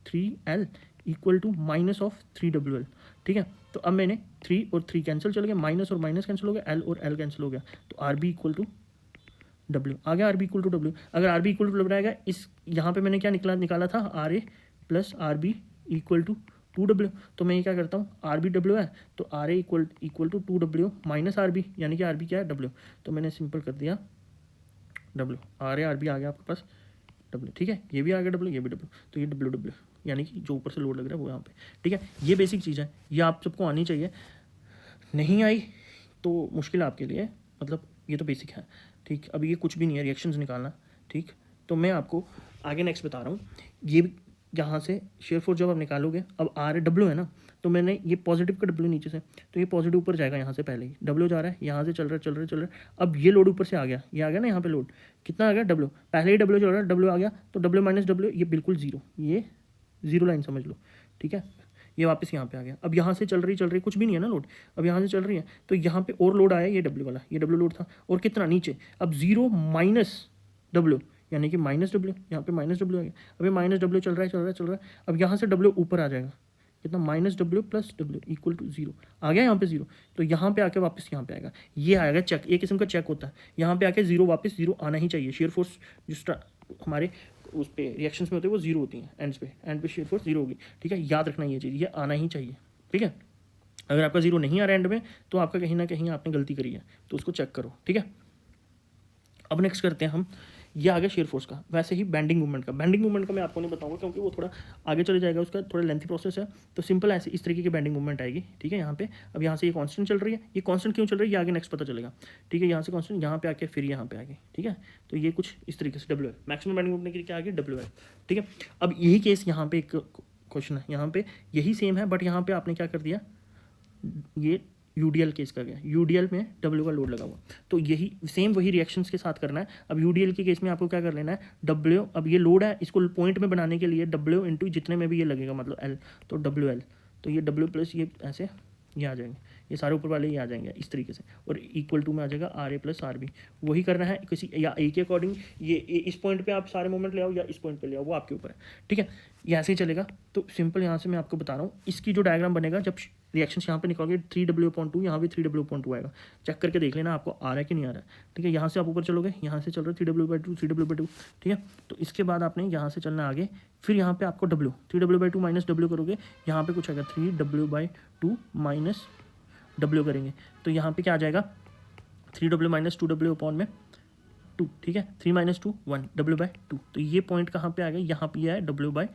3L equal to minus of 3WL। ठीक है, तो अब मैंने 3 और 3 कैंसिल चल गया, माइनस और माइनस कैंसिल हो गया, L और L कैंसिल हो गया, तो R B equal to W आ गया, R B equal to W। अगर R B equal to W आएगा, इस यहाँ पे मैंने क्या निकाला था, R A plus R B equal to 2W, तो मैं ये क्या करता हूँ, आर बी W है तो R A equal to 2W minus R B, यानी कि आर बी क्या है, W, तो मैंने सिंपल कर दिया W, R A R B आ गया आपके पास W। ठीक है, ये भी आ गया W, ये भी W, तो ये W यानी कि जो ऊपर से लोड लग रहा है वो यहाँ पे। ठीक है, ये बेसिक चीज़ है, ये आप सबको आनी चाहिए, नहीं आई तो मुश्किल है आपके लिए, मतलब ये तो बेसिक है। ठीक, अब ये कुछ भी नहीं है, रिएक्शंस निकालना। ठीक, तो मैं आपको आगे नेक्स्ट बता रहा हूँ, ये यहाँ से शेयर फोर्स जब आप निकालोगे, अब आर W है ना, तो मैंने ये पॉजिटिव का W नीचे से, तो ये पॉजिटिव ऊपर जाएगा, यहाँ से पहले ही W जा रहा है, यहाँ से चल रहा है। अब ये लोड ऊपर से आ गया, ये आ गया ना यहाँ पे लोड, कितना आ गया, W, पहले ही W चल रहा है, W आ गया, तो W माइनस W, ये बिल्कुल 0, ये 0 लाइन समझ लो। ठीक है, ये वापस यहाँ पे आ गया, अब यहाँ से चल रही कुछ भी नहीं है ना लोड, अब यहाँ से चल रही है, तो यहाँ पे और लोड आया, ये W वाला, ये W लोड था, और कितना नीचे, अब 0 माइनस W यानी कि माइनस W, यहाँ पे माइनस W आ गया, अब ये माइनस W चल रहा है, अब यहाँ से W ऊपर आ जाएगा, कितना, minus W plus W equal to 0 आ गया, यहाँ पे 0, तो यहाँ पे आके वापस यहाँ पे आएगा, ये आएगा चेक, एक किस्म का चेक होता है, यहाँ पे आके 0 वापस 0 आना ही चाहिए। शेयर फोर्स जो हमारे उस पे रिएक्शंस में होते हैं वो 0 होती हैं, एंड पे शेयर फोर्स 0 होगी। ठीक है, याद रखना ये चीज़, ये आना ही चाहिए। ठीक है, अगर आपका 0 नहीं आ रहा एंड में, तो आपका कहीं ना कहीं आपने गलती करी है, तो उसको चेक करो। ठीक है, अब नेक्स्ट करते हैं हम, ये आ गया शेयर फोर्स का। वैसे ही बेंडिंग मूवमेंट का, बेंडिंग मूवमेंट का मैं आपको नहीं बताऊंगा क्योंकि वो थोड़ा आगे चले जाएगा, उसका थोड़ा लेंथी प्रोसेस है। तो सिंपल ऐसे इस तरीके की बेंडिंग मूवमेंट आएगी, ठीक है। यहाँ पे अब यहाँ से ये कांस्टेंट चल रही है, ये कांस्टेंट क्यों चल रही है ये आगे नेक्स्ट पता चलेगा, ठीक है। यहाँ से कांस्टेंट यहाँ पे आके फिर यहाँ पे आगे, ठीक है। तो ये कुछ इस तरीके से W L, maximum bending movement की क्या आगे डब्ल्यू एल, ठीक है। अब यही केस यहाँ पे एक क्वेश्चन है, यहाँ पे यही सेम है, बट यहाँ पे आपने क्या कर दिया, ये यूडीएल केस का गया, यूडीएल में डब्ल्यू का लोड लगा हुआ, तो यही सेम वही रिएक्शंस के साथ करना है। अब यूडीएल के केस में आपको क्या कर लेना है, डब्ल्यू, अब ये लोड है, इसको पॉइंट में बनाने के लिए डब्ल्यू इंटू जितने में भी ये लगेगा, मतलब एल, तो डब्ल्यू एल, तो ये डब्ल्यू प्लस ये ऐसे ये आ जाएंगे, ये सारे ऊपर वाले ये आ जाएंगे इस तरीके से, और इक्वल टू में आ जाएगा R A plus R B. वही करना है किसी या ए के अकॉर्डिंग, ये इस पॉइंट पे आप सारे मोमेंट ले आओ या इस पॉइंट पे ले आओ, वो आपके ऊपर है, ठीक है। ये ऐसे ही चलेगा। तो सिंपल यहाँ से मैं आपको बता रहा हूँ, इसकी जो डायग्राम बनेगा जब रिएक्शन यहाँ पे निकालोगे 3W/2, यहाँ भी 3W/2 आएगा, चेक करके देख लेना आपको आ रहा है कि नहीं आ रहा है, ठीक है। यहाँ से आप ऊपर चलोगे, यहाँ से चल रहा है 3W/2 3W/2, ठीक है। तो इसके बाद आपने यहाँ से चलना आगे, फिर यहाँ पे आपको W 3W/2 माइनस W करोगे, यहाँ पे कुछ आएगा 3W/2 माइनस W करेंगे, तो यहाँ पे क्या आ जाएगा 3W माइनस 2W/2, ठीक है। 3 माइनस 2 1 W/2, तो ये पॉइंट कहाँ पे आ गया, यहाँ पे है W/2,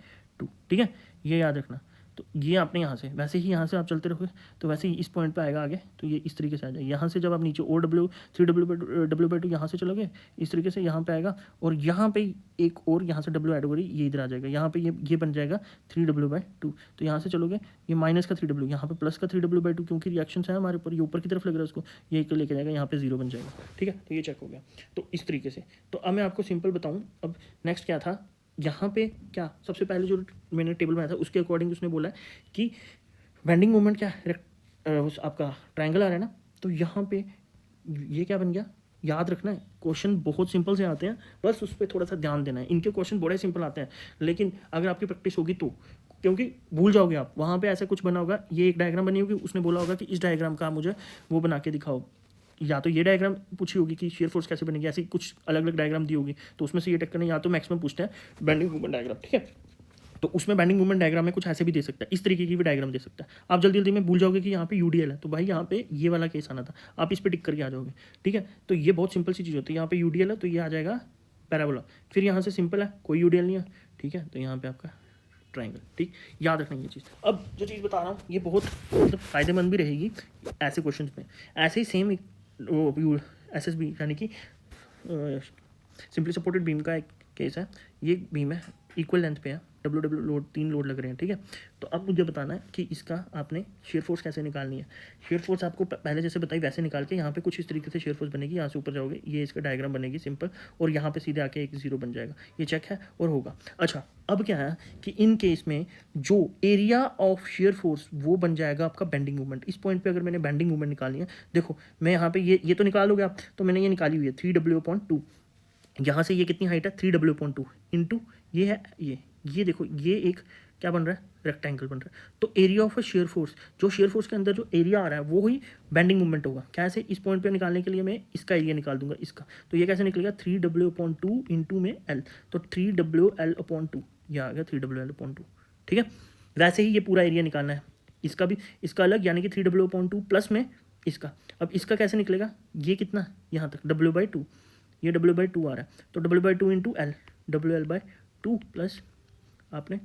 ठीक है। ये याद रखना। तो ये आपने यहाँ से, वैसे ही यहाँ से आप चलते रहोगे तो वैसे ही इस पॉइंट पे आएगा आगे, तो ये इस तरीके से आ जाएगा। यहाँ से जब आप नीचे और W/2 यहाँ से चलोगे इस तरीके से यहाँ पे आएगा, और यहाँ पे एक और यहाँ से W ऐड हो रही, ये इधर आ जाएगा, यहाँ पे ये बन जाएगा 3W/2। तो यहाँ से चलोगे, ये माइनस का 3W, यहाँ पे प्लस का 3W/2, क्योंकि रिएक्शन है हमारे ऊपर, ये ऊपर की तरफ लग रहा है उसको, ये लेके जाएगा, यहाँ पे 0 बन जाएगा, ठीक है। तो ये चेक हो गया। तो इस तरीके से, तो अब मैं आपको सिंपल बताऊँ, अब नेक्स्ट क्या था यहाँ पे, क्या सबसे पहले जो मैंने टेबल बनाया था उसके अकॉर्डिंग उसने बोला है कि बेंडिंग मोमेंट क्या है, आपका ट्रायंगल आ रहा है ना, तो यहाँ पे ये क्या बन गया, याद रखना है। क्वेश्चन बहुत सिंपल से आते हैं, बस उस पर थोड़ा सा ध्यान देना है। इनके क्वेश्चन बड़े सिंपल आते हैं, लेकिन अगर आपकी प्रैक्टिस होगी तो, क्योंकि भूल जाओगे आप, वहाँ पे ऐसा कुछ बना होगा, ये एक डायग्राम बनी होगी, उसने बोला होगा कि इस डायग्राम का मुझे वो बना के दिखाओ, या तो ये डायग्राम पूछी होगी कि शेयर फोर्स कैसे बनेगी, ऐसी कुछ अलग अलग डायग्राम दी होगी, तो उसमें से ये टेक करना, या तो मैक्सिमम पूछते हैं बेंडिंग मूवमेंट डायग्राम, ठीक है। तो उसमें बेंडिंग मूवमेंट डायग्राम में कुछ ऐसे भी दे सकता है, इस तरीके की भी डायग्राम दे सकता है। आप जल्दी जल्दी में भूल जाओगे कि यहाँ पे यूडीएल है, तो भाई यहाँ पे ये वाला केस आना था, आप इस पर टिक करके आ जाओगे, ठीक है। तो ये बहुत सिंपल सी चीज़ होती है, यहाँ पे यूडीएल है तो ये आ जाएगा पैराबोला, फिर यहाँ से सिंपल है, कोई यूडीएल नहीं है, ठीक है, तो यहाँ पे आपका ट्रायंगल, ठीक। याद रखना ये चीज़। अब जो चीज़ बता रहा हूँ ये बहुत मतलब फ़ायदेमंद भी रहेगी ऐसे क्वेश्चन में। ऐसे ही सेम वो SSB यानी कि सिंपली सपोर्टेड बीम का एक केस है, ये बीम है इक्वल लेंथ पे है, W लोड 3 लोड लग रहे हैं, ठीक है। तो अब मुझे बताना है कि इसका आपने शेयर फोर्स कैसे निकालनी है। शेयर फोर्स आपको पहले जैसे बताई वैसे निकाल के, यहाँ पे कुछ इस तरीके से शेयर फोर्स बनेगी, यहाँ से ऊपर जाओगे, ये इसका डायग्राम बनेगी सिंपल, और यहाँ पे सीधे आके एक 0 बन जाएगा, ये चेक है और होगा। अच्छा, अब क्या है कि इन केस में जो एरिया ऑफ शेयर फोर्स वो बन जाएगा आपका बेंडिंग मूवमेंट। इस पॉइंट पे अगर मैंने बेंडिंग मूवमेंट निकालनी है, देखो मैं यहाँ पे ये तो निकाल लोगे आप, तो मैंने ये निकाली हुई है 3W/2, यहाँ से ये कितनी हाइट है 3W/2 इंटू ये है ये देखो ये एक क्या बन रहा है, रेक्टेंगल बन रहा है। तो area of a shear force, जो शेयर फोर्स के अंदर जो एरिया आ रहा है वो ही बेंडिंग मूवमेंट होगा। कैसे, इस पॉइंट पे निकालने के लिए मैं इसका एरिया निकाल दूंगा इसका, तो ये कैसे निकलेगा 3W/2 इंटू में L, तो 3WL/2, यह आ गया 3WL/2, ठीक है। वैसे ही ये पूरा एरिया निकालना है, इसका भी, इसका अलग, यानी कि 3W/2 प्लस में इसका। अब इसका कैसे निकलेगा, ये कितना यहाँ तक W/2, ये W/2 आ रहा है, तो W/2 into L, WL/2 plus आपने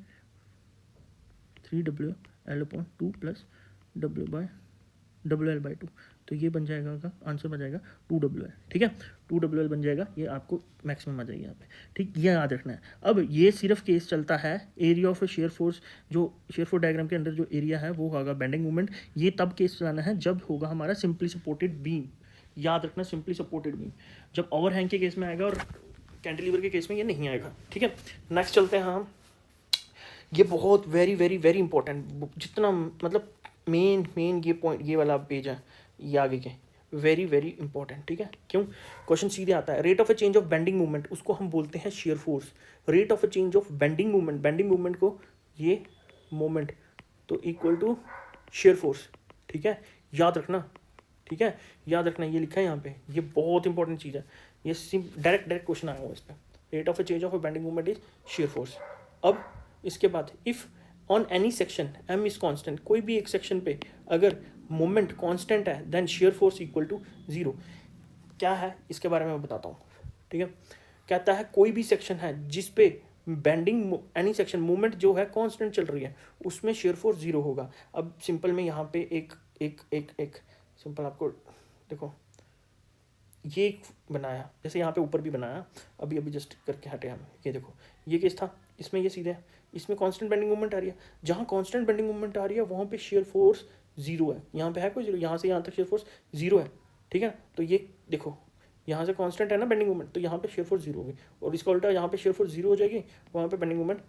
3WL/2 प्लस WL/2, तो ये बन जाएगा का आंसर बन जाएगा 2WL, ठीक है। 2WL बन जाएगा, ये आपको मैक्सिमम आ जाएगी यहाँ पे, ठीक। ये याद रखना है। अब ये सिर्फ केस चलता है एरिया ऑफ शेयर फोर्स, जो शेयर फोर्स डायग्राम के अंदर जो एरिया है वो होगा बेंडिंग मूवमेंट। ये तब केस चलाना है जब होगा हमारा सिंपली सपोर्टेड बीम, याद रखना सिंपली सपोर्टेड बीम। जब ओवरहैंग के केस में आएगा और कैंटिलीवर के केस में ये नहीं आएगा, ठीक है। नेक्स्ट चलते हैं हम, ये बहुत वेरी वेरी वेरी इंपॉर्टेंट, जितना मतलब मेन ये पॉइंट, ये वाला पेज है, ये आगे के वेरी वेरी इंपॉर्टेंट, ठीक है। क्यों, क्वेश्चन सीधे आता है, rate of a change of bending movement, उसको हम बोलते हैं shear force. Rate of a change of bending movement, bending movement को ये मोमेंट तो इक्वल टू शेयर फोर्स, ठीक है, याद रखना, ठीक है, याद रखना, ये लिखा है यहाँ पे, ये बहुत इंपॉर्टेंट चीज़ है, ये डायरेक्ट क्वेश्चन आया हुआ इस पर। Rate of a change of a bending movement is shear force. अब इसके बाद if on any section m is constant, कोई भी एक सेक्शन पे अगर मोमेंट कांस्टेंट है then shear force equal to 0। क्या है इसके बारे में मैं बताता हूँ। ठीक है। कहता है कोई भी सेक्शन है जिस पे बेंडिंग एनी सेक्शन मूवमेंट जो है कांस्टेंट चल रही है उसमें शेयर फोर्स जीरो होगा। अब सिंपल में यहाँ पे एक एक एक एक सिंपल आपको देखो ये एक बनाया, जैसे यहाँ पे ऊपर भी बनाया, अभी अभी जस्ट करके हटे हम, ये देखो ये केस था, इसमें ये सीधे है, इसमें कांस्टेंट बेंडिंग मूवमेंट आ रही है, जहाँ कांस्टेंट बेंडिंग मूवमेंट आ रही है वहाँ पे शेयर फोर्स जीरो है, यहाँ पे है कोई जीरो, यहाँ से यहाँ तक शेयर फोर्स जीरो है, ठीक है। तो ये देखो यहाँ से कांस्टेंट है ना बेंडिंग मूवमेंट, तो यहाँ पे शेयर फोर्स जीरो होगी, और इसका उल्टा यहाँ पे शेयर फोर्स जीरो हो जाएगी, वहाँ पे बेंडिंग मूवमेंट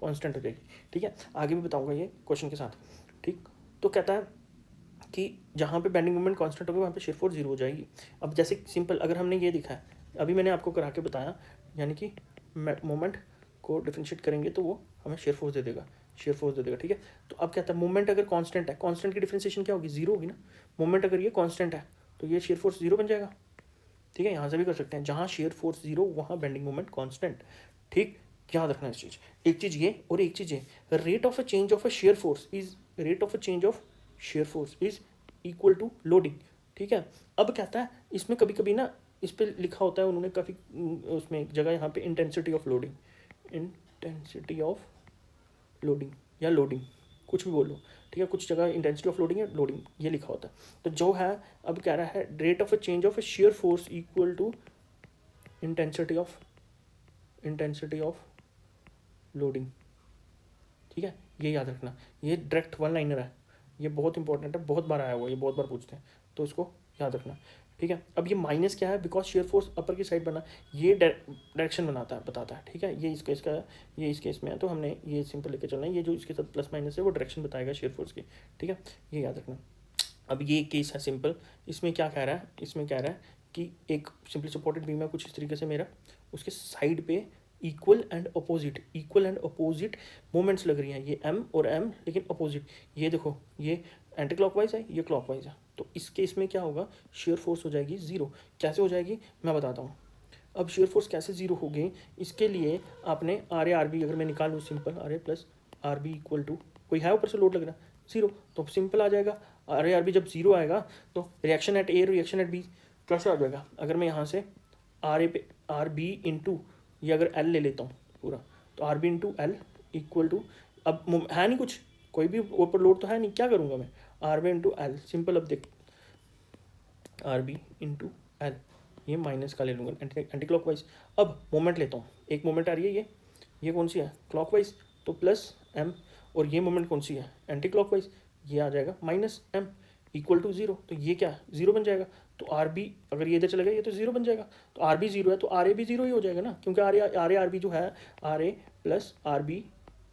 कांस्टेंट हो जाएगी, ठीक है। आगे भी बताऊंगा ये क्वेश्चन के साथ, ठीक। तो कहता है कि जहाँ पे बेंडिंग मूवमेंट कांस्टेंट होगी वहाँ पे शेयर फोर्स जीरो हो जाएगी। अब जैसे सिंपल अगर हमने ये दिखा है, अभी मैंने आपको करा के बताया, यानी कि मोमेंट को डिफरेंशिएट करेंगे तो वो हमें शेयर फोर्स दे देगा, शेयर फोर्स दे देगा, ठीक है। तो अब कहता है मूवमेंट अगर कांस्टेंट है, कांस्टेंट की डिफरेंशिएशन क्या होगी, जीरो होगी ना। मूवमेंट अगर ये कांस्टेंट है तो ये शेयर फोर्स जीरो बन जाएगा, ठीक है। यहाँ से भी कर सकते हैं, जहाँ शेयर फोर्स जीरो वहाँ बेंडिंग मूवमेंट कांस्टेंट, ठीक। याद रखना इस चीज़, एक चीज़ ये और एक चीज़ ये, rate of a change of a shear force is rate of a change of shear force is equal to loading, ठीक है। अब कहता है इसमें कभी कभी ना इस पर लिखा होता है उन्होंने काफ़ी उसमें एक जगह यहाँ पे intensity of loading, intensity of loading या लोडिंग कुछ भी बोलो, ठीक है। कुछ जगह इंटेंसिटी ऑफ लोडिंग या लोडिंग ये लिखा होता है। तो जो है अब कह रहा है rate of a change of a shear force equal to intensity of loading, ठीक है। ये याद रखना, ये डायरेक्ट वन लाइनर है, ये बहुत इंपॉर्टेंट है, बहुत बार आया हुआ है, ये बहुत बार पूछते हैं, तो इसको याद रखना, ठीक है। अब ये माइनस क्या है, बिकॉज शेयर फोर्स अपर की साइड बना, ये डायरेक्शन बनाता है, बताता है, ठीक है। ये इसका इसका ये इस केस में है तो हमने ये सिंपल लेके चलना है, ये जो इसके साथ प्लस माइनस है वो डायरेक्शन बताएगा शेयर फोर्स की, ठीक है। ये याद रखना। अब ये केस है सिंपल, इसमें क्या कह रहा है, इसमें कह रहा है कि एक सिंपली सपोर्टेड बीम है कुछ इस तरीके से मेरा, उसके साइड पे इक्वल एंड अपोजिट मोमेंट्स लग रही हैं, ये एम और एम लेकिन अपोजिट, ये देखो ये एंटी क्लॉकवाइज है, ये क्लॉकवाइज है, तो इस केस में क्या होगा, शेयर फोर्स हो जाएगी जीरो। कैसे हो जाएगी मैं बताता हूँ। अब शेयर फोर्स कैसे जीरो हो गई, इसके लिए आपने आर ए आर बी अगर मैं निकालूँ simple, R A plus R B equal to, कोई है ऊपर से लोड लग रहा है जीरो, तो सिंपल आ जाएगा आर ए आर बी जब जीरो आएगा तो reaction at A reaction at B कैसे आ जाएगा। अगर मैं यहाँ से आर ए पे आर बी इंटू ये अगर एल ले लेता हूँ पूरा, तो R B into L equal to, अब है नहीं कुछ, कोई भी ऊपर लोड तो है नहीं, क्या करूँगा मैं, R B into L simple. अब देख आर बी इंटू एल, ये माइनस का ले लूँगा एंटी क्लॉकवाइज। अब मोमेंट लेता हूँ, एक मोमेंट आ रही है ये कौन सी है क्लॉकवाइज, तो प्लस एम, और ये मोमेंट कौन सी है एंटी क्लॉकवाइज, ये आ जाएगा minus M equal to zero, तो ये क्या जीरो बन जाएगा। तो आर बी अगर ये इधर चलेगा ये तो जीरो बन जाएगा, तो आर बी जीरो है तो आर ए भी जीरो ही हो जाएगा ना, क्योंकि आर बी जो है R A plus R B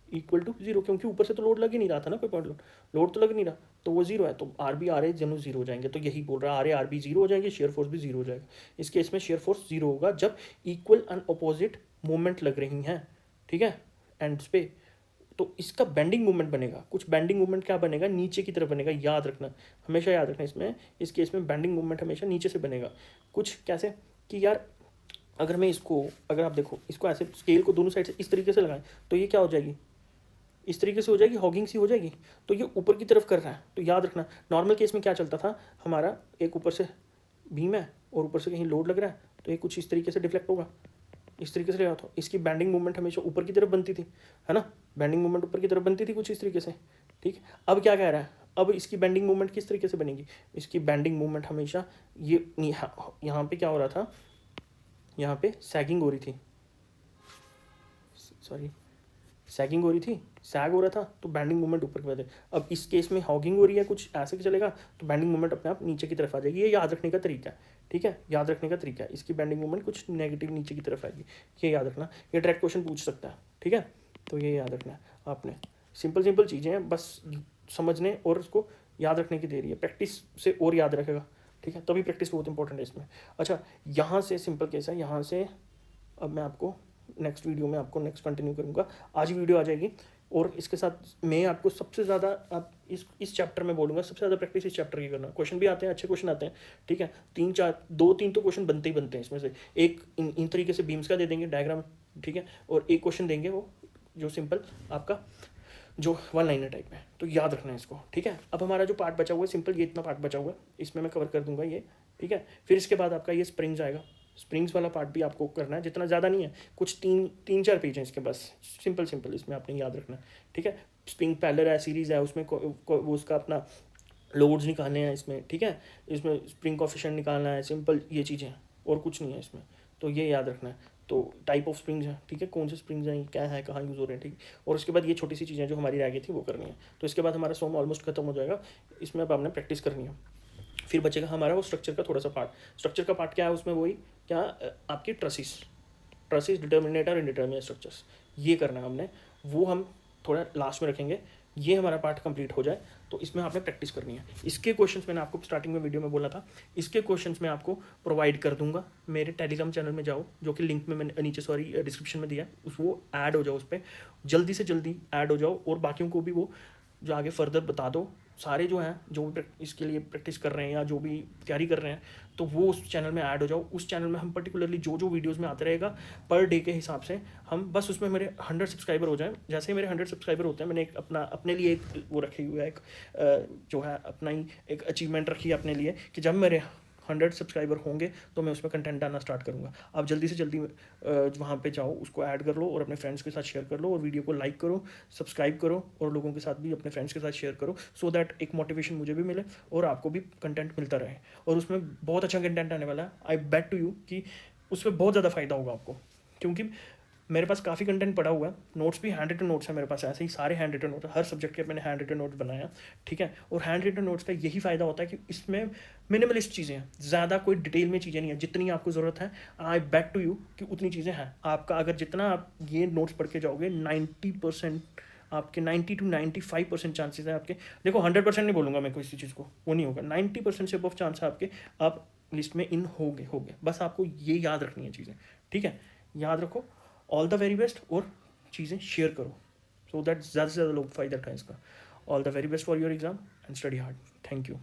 equal to zero, क्योंकि ऊपर से तो लोड लग ही नहीं रहा था ना, कोई पॉइंट लोड तो लग नहीं रहा, तो वो जीरो है, तो आर बी आर ए दोनों जीरो हो जाएंगे। तो यही बोल रहा है आर बी जीरो हो जाएंगे, शेयर फोर्स भी जीरो हो जाएगा। इस केस में शेयर फोर्स जीरो होगा जब इक्वल एंड अपोजिट मूवमेंट लग रही हैं, ठीक है, एंड्स पे। तो इसका बेंडिंग मूवमेंट बनेगा, कुछ बेंडिंग मूवमेंट क्या बनेगा, नीचे की तरफ बनेगा, याद रखना, हमेशा याद रखना इसमें, इस केस में बेंडिंग मूवमेंट हमेशा नीचे से बनेगा। कुछ कैसे कि यार अगर मैं इसको, अगर आप देखो इसको ऐसे स्केल को दोनों साइड से इस तरीके से लगाएं तो ये क्या हो जाएगी, इस तरीके से हो जाएगी, हॉगिंग सी हो जाएगी, तो ये ऊपर की तरफ कर रहा है। तो याद रखना नॉर्मल केस में क्या चलता था हमारा, एक ऊपर से बीम है और ऊपर से कहीं लोड लग रहा है, तो ये कुछ इस तरीके से डिफ्लेक्ट होगा, इस तरीके से लगा था, इसकी बैंडिंग मूवमेंट हमेशा ऊपर की तरफ बनती थी, है ना, बैंडिंग मूवमेंट ऊपर की तरफ बनती थी कुछ इस तरीके से, ठीक। अब क्या कह रहा है, अब इसकी बैंडिंग मूवमेंट किस तरीके से बनेगी, इसकी बैंडिंग मूवमेंट हमेशा ये यहाँ पे क्या हो रहा था, यहाँ पे सैगिंग हो रही थी, सॉरी सैगिंग हो रही थी, सैग हो रहा था, तो बैंडिंग मूवमेंट ऊपर की वजह। अब इस केस में हॉगिंग हो रही है कुछ ऐसे चलेगा, तो बैंडिंग मूवमेंट अपने आप नीचे की तरफ आ जाएगी। ये याद रखने का तरीका है, ठीक है, याद रखने का तरीका है, इसकी बैंडिंग मूवमेंट कुछ नेगेटिव नीचे की तरफ आएगी, ये याद रखना, ये डायरेक्ट क्वेश्चन पूछ सकता है, ठीक है। तो ये याद रखना है आपने, सिंपल चीज़ें हैं, बस समझने और उसको याद रखने की देरी है, प्रैक्टिस से और याद रखेगा, ठीक है, तभी प्रैक्टिस बहुत इंपॉर्टेंट है इसमें। अच्छा यहाँ से सिंपल केस है, यहाँ से अब मैं आपको नेक्स्ट वीडियो में आपको नेक्स्ट कंटिन्यू करूँगा, आज वीडियो आ जाएगी। और इसके साथ मैं आपको सबसे ज़्यादा आप इस चैप्टर में बोलूँगा, सबसे ज़्यादा प्रैक्टिस इस चैप्टर की करना। क्वेश्चन भी आते हैं, अच्छे क्वेश्चन आते हैं, ठीक है, 2-3 तो क्वेश्चन बनते ही बनते हैं इसमें से। एक इन तरीके से बीम्स का दे देंगे डायग्राम, ठीक है, और एक क्वेश्चन देंगे वो जो सिंपल आपका जो वन लाइनर टाइप है, तो याद रखना है इसको, ठीक है। अब हमारा जो पार्ट बचा हुआ है सिंपल, ये इतना पार्ट बचा हुआ है, इसमें मैं कवर कर दूंगा ये, ठीक है। फिर इसके बाद आपका ये स्प्रिंग्स आएगा, स्प्रिंग्स वाला पार्ट भी आपको करना है, जितना ज़्यादा नहीं है, कुछ 3-4 पेज हैं इसके, बस सिंपल इसमें आपने याद रखना है, ठीक है। स्प्रिंग पैलर है, सीरीज़ है, उसमें वो उसका अपना लोड्स निकालने हैं इसमें, ठीक है। इसमें स्प्रिंग कोफिशिएंट निकालना है, सिंपल ये चीज़ें हैं, और कुछ नहीं है इसमें, तो ये याद रखना है। तो टाइप ऑफ स्प्रिंग्स हैं, ठीक है, कौन से स्प्रिंग्स हैं, क्या है, कहाँ यूज़ हो रहे हैं, ठीक है। और उसके बाद ये छोटी सी चीज़ें जो हमारी रह गई थी वो करनी है। तो इसके बाद हमारा सोम ऑलमोस्ट खत्म हो जाएगा। इसमें अब आपने प्रैक्टिस करनी है। फिर बचेगा हमारा वो स्ट्रक्चर का थोड़ा सा पार्ट। स्ट्रक्चर का पार्ट क्या है, उसमें वही क्या आपकी ट्रसिस डिटर्मिनेटर इंडिटर्मिनेट स्ट्रक्चर्स, ये करना है हमने, वो हम थोड़ा लास्ट में रखेंगे। ये हमारा पार्ट कंप्लीट हो जाए तो इसमें आपने प्रैक्टिस करनी है। इसके क्वेश्चंस मैंने आपको स्टार्टिंग में वीडियो में बोला था, इसके क्वेश्चंस मैं आपको प्रोवाइड कर दूंगा। मेरे टेलीग्राम चैनल में जाओ, जो कि लिंक में मैंने नीचे डिस्क्रिप्शन में दिया है, वो ऐड हो जाओ, उस पर जल्दी से जल्दी ऐड हो जाओ, और बाकियों को भी वो जो आगे फर्दर बता दो। सारे जो हैं जो भी इसके लिए प्रैक्टिस कर रहे हैं या जो भी तैयारी कर रहे हैं, तो वो उस चैनल में ऐड हो जाओ। उस चैनल में हम पर्टिकुलरली जो जो वीडियोस में आते रहेगा पर डे के हिसाब से, हम बस उसमें मेरे 100 सब्सक्राइबर हो जाएं। जैसे ही मेरे 100 सब्सक्राइबर होते हैं, मैंने एक अपने लिए एक वो रखी हुआ है, एक जो है अपना ही एक अचीवमेंट रखी है अपने लिए, कि जब मेरे 100 सब्सक्राइबर होंगे तो मैं उसमें कंटेंट डालना स्टार्ट करूँगा। आप जल्दी से जल्दी वहाँ पे जाओ, उसको ऐड कर लो और अपने फ्रेंड्स के साथ शेयर कर लो, और वीडियो को लाइक करो, सब्सक्राइब करो, और लोगों के साथ भी, अपने फ्रेंड्स के साथ शेयर करो, सो दैट एक मोटिवेशन मुझे भी मिले और आपको भी कंटेंट मिलता रहे। और उसमें बहुत अच्छा कंटेंट आने वाला है। आई बेट टू यू कि उसमें बहुत ज़्यादा फ़ायदा होगा आपको, क्योंकि मेरे पास काफ़ी कंटेंट पड़ा हुआ है। नोट्स भी हैंड रिटन नोट्स है मेरे पास, ऐसे ही सारे हैंड रिटन नोट्स, हर सब्जेक्ट के मैंने हैंड रिटन नोट्स बनाया, ठीक है। और हैंड रिटन नोट्स का यही फ़ायदा होता है कि इसमें मिनिमलिस्ट चीज़ें हैं, ज़्यादा कोई डिटेल में चीज़ें नहीं है। जितनी आपको ज़रूरत है, आई बेट टू यू कि उतनी चीज़ें हैं। आपका अगर जितना आप ये नोट्स पढ़ के जाओगे, 90% आपके 90 to 95% चांसेस है आपके, देखो 100% नहीं बोलूँगा मैं किसी चीज़ को, वो नहीं होगा, 90% से अबव चांस है आपके, आप लिस्ट में इन होगे। बस आपको ये याद रखनी है चीज़ें, ठीक है। याद रखो। ऑल द वेरी बेस्ट, और चीज़ें शेयर करो, सो दैट ज़्यादा से ज़्यादा लोग फ़ायदा उठाएं इसका। All the very best for your exam, and study hard. Thank you.